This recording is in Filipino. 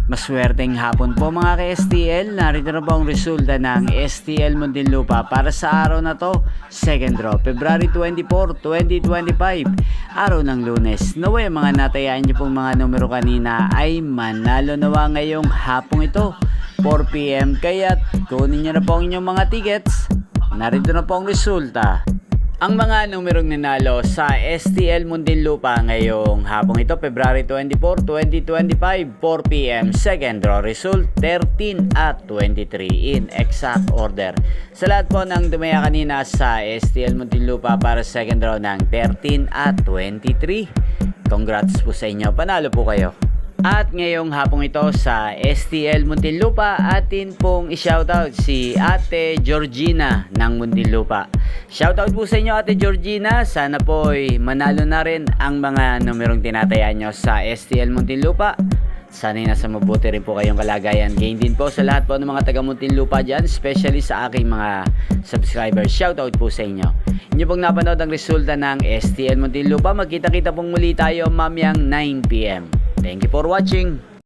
Maswerteng hapon po mga ka-STL. Narito na po ang resulta ng STL Muntinlupa para sa araw na to. Second draw, February 24, 2025. Araw ng Lunes. Naway mga natayaan niyo pong mga numero kanina ay manalo nawa ngayong hapong ito. 4 PM kaya't kunin niyo na po ang inyong mga tickets. Narito na po ang resulta. Ang mga numerong nanalo sa STL Muntinlupa ngayong hapong ito, February 24, 2025, 4 PM, second draw result, 13 at 23 in exact order. Sa lahat po ng dumaya kanina sa STL Muntinlupa para second draw ng 13 at 23, congrats po sa inyo, panalo po kayo. At ngayong hapong ito sa STL Muntinlupa, atin pong i-shoutout si Ate Georgina ng Muntinlupa. Shoutout po sa inyo Ate Georgina, sana po'y manalo na rin ang mga numerong tinatayaan nyo sa STL Muntinlupa. Sana'y nasa mabuti rin po kayong kalagayan. Gain din po sa lahat po ng mga taga Muntinlupa dyan, especially sa aking mga subscribers. Shoutout po sa inyo. Inyo pong napanood ang resulta ng STL Muntinlupa. Magkita-kita pong muli tayo mamayang 9 PM. Thank you for watching.